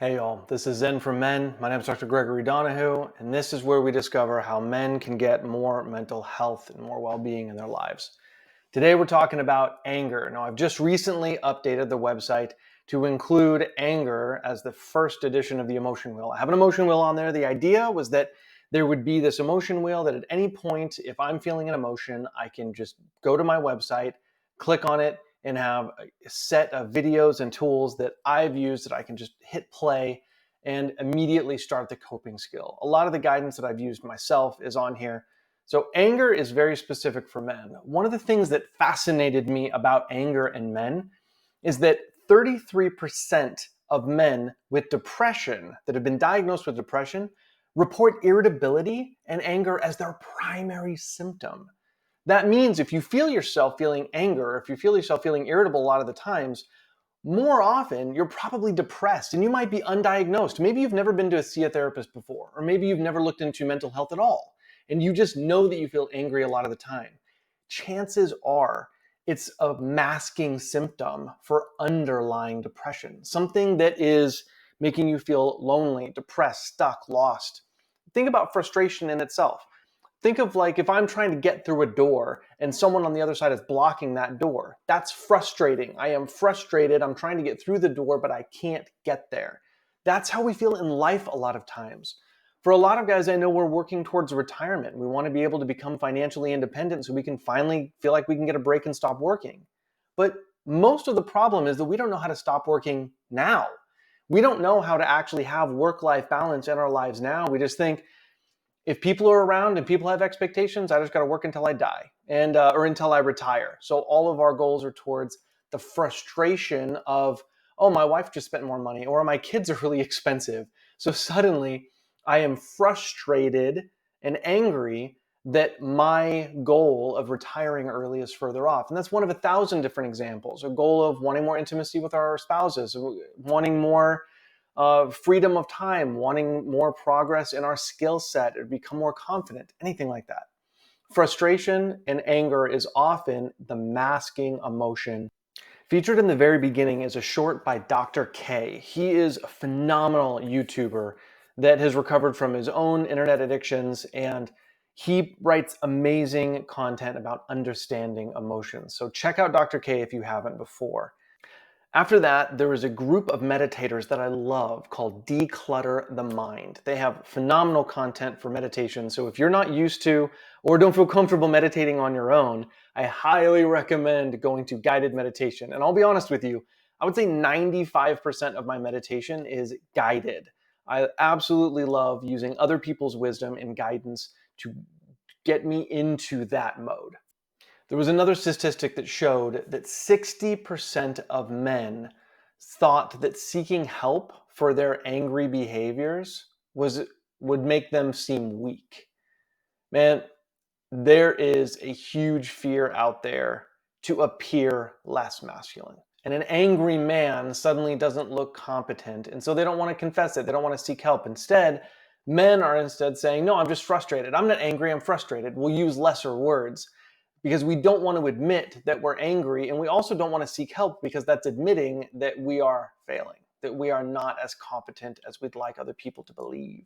Hey y'all, this is Zen for Men. My name is Dr. Gregory Donahue, and this is where we discover how men can get more mental health and more well-being in their lives. Today we're talking about anger. Now, I've just recently updated the website to include anger as the first edition of the emotion wheel. I have an emotion wheel on there. The idea was that there would be this emotion wheel that at any point, if I'm feeling an emotion, I can just go to my website, click on it, and have a set of videos and tools that I've used that I can just hit play and immediately start the coping skill. A lot of the guidance that I've used myself is on here. So anger is very specific for men. One of the things that fascinated me about anger in men is that 33% of men with depression that have been diagnosed with depression report irritability and anger as their primary symptom. That means if you feel yourself feeling anger, if you feel yourself feeling irritable a lot of the times, more often you're probably depressed and you might be undiagnosed. Maybe you've never been to see a therapist before, or maybe you've never looked into mental health at all, and you just know that you feel angry a lot of the time. Chances are it's a masking symptom for underlying depression, something that is making you feel lonely, depressed, stuck, lost. Think about frustration in itself. Think of like if I'm trying to get through a door and someone on the other side is blocking that door. That's frustrating. I am frustrated. I'm trying to get through the door, but I can't get there. That's how we feel in life a lot of times. For a lot of guys, I know we're working towards retirement. We want to be able to become financially independent so we can finally feel like we can get a break and stop working. But most of the problem is that we don't know how to stop working now. We don't know how to actually have work-life balance in our lives now. We just think, if people are around and people have expectations, I just got to work until I die and or until I retire. So all of our goals are towards the frustration of, oh, my wife just spent more money, or my kids are really expensive. So suddenly I am frustrated and angry that my goal of retiring early is further off. And that's one of 1,000 different examples. A goal of wanting more intimacy with our spouses, wanting more freedom of time, wanting more progress in our skill set, or become more confident, anything like that. Frustration and anger is often the masking emotion. Featured in the very beginning is a short by Dr. K. He is a phenomenal YouTuber that has recovered from his own internet addictions, and he writes amazing content about understanding emotions. So check out Dr. K if you haven't before. After that, there is a group of meditators that I love called Declutter the Mind. They have phenomenal content for meditation. So if you're not used to or don't feel comfortable meditating on your own, I highly recommend going to guided meditation. And I'll be honest with you, I would say 95% of my meditation is guided. I absolutely love using other people's wisdom and guidance to get me into that mode. There was another statistic that showed that 60% of men thought that seeking help for their angry behaviors would make them seem weak. Man, there is a huge fear out there to appear less masculine. And an angry man suddenly doesn't look competent, and so they don't want to confess it. They don't want to seek help. Instead, men are saying, no, I'm just frustrated. I'm not angry, I'm frustrated. We'll use lesser words because we don't want to admit that we're angry, and we also don't want to seek help because that's admitting that we are failing, that we are not as competent as we'd like other people to believe.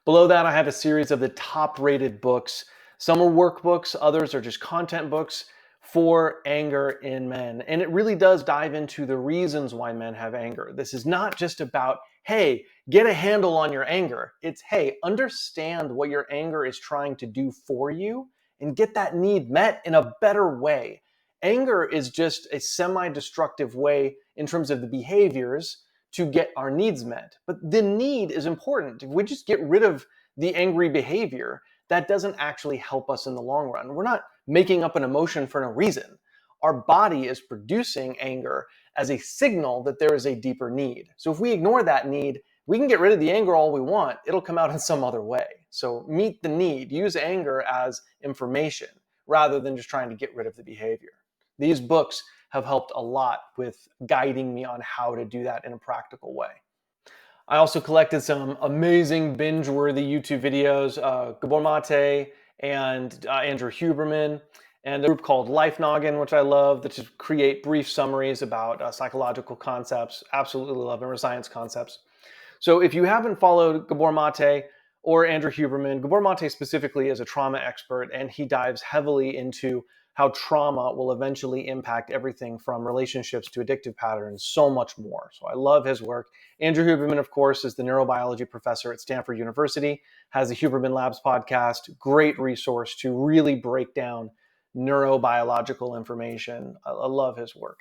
Below that, I have a series of the top-rated books. Some are workbooks, others are just content books for anger in men. And it really does dive into the reasons why men have anger. This is not just about, hey, get a handle on your anger. It's, hey, understand what your anger is trying to do for you and get that need met in a better way. Anger is just a semi-destructive way in terms of the behaviors to get our needs met. But the need is important. If we just get rid of the angry behavior, that doesn't actually help us in the long run. We're not making up an emotion for no reason. Our body is producing anger as a signal that there is a deeper need. So if we ignore that need, we can get rid of the anger all we want. It'll come out in some other way. So meet the need. Use anger as information rather than just trying to get rid of the behavior. These books have helped a lot with guiding me on how to do that in a practical way. I also collected some amazing binge-worthy YouTube videos, Gabor Mate and Andrew Huberman, and a group called Life Noggin, which I love, that just create brief summaries about psychological concepts. Absolutely love them, or science concepts. So if you haven't followed Gabor Mate or Andrew Huberman, Gabor Mate specifically is a trauma expert, and he dives heavily into how trauma will eventually impact everything from relationships to addictive patterns, so much more. So I love his work. Andrew Huberman, of course, is the neurobiology professor at Stanford University, has the Huberman Labs podcast, great resource to really break down neurobiological information. I love his work.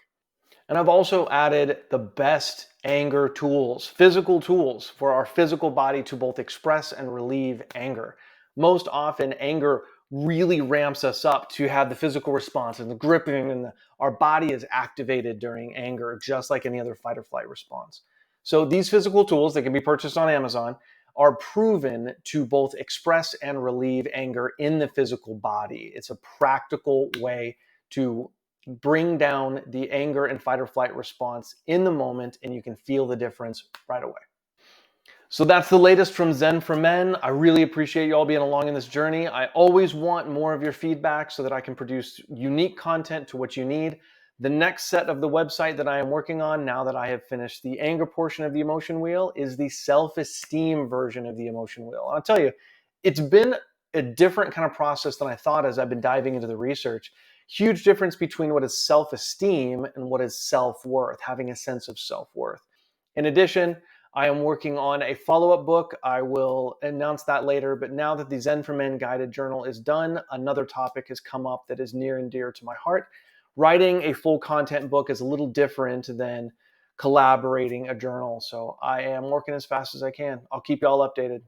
And I've also added the best anger tools, physical tools for our physical body to both express and relieve anger. Most often, anger really ramps us up to have the physical response and the gripping, and our body is activated during anger, just like any other fight or flight response. So these physical tools that can be purchased on Amazon are proven to both express and relieve anger in the physical body. It's a practical way to bring down the anger and fight or flight response in the moment, and you can feel the difference right away. So that's the latest from Zen for Men. I really appreciate you all being along in this journey. I always want more of your feedback so that I can produce unique content to what you need. The next set of the website that I am working on, now that I have finished the anger portion of the emotion wheel, is the self-esteem version of the emotion wheel. And I'll tell you, it's been a different kind of process than I thought as I've been diving into the research. Huge difference between what is self-esteem and what is self-worth, having a sense of self-worth. In addition, I am working on a follow-up book. I will announce that later, but now that the Zen for Men guided journal is done, another topic has come up that is near and dear to my heart. Writing a full content book is a little different than collaborating a journal, so I am working as fast as I can. I'll keep y'all updated.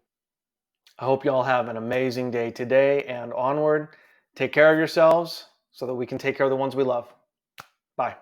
I hope y'all have an amazing day today and onward. Take care of yourselves so that we can take care of the ones we love. Bye.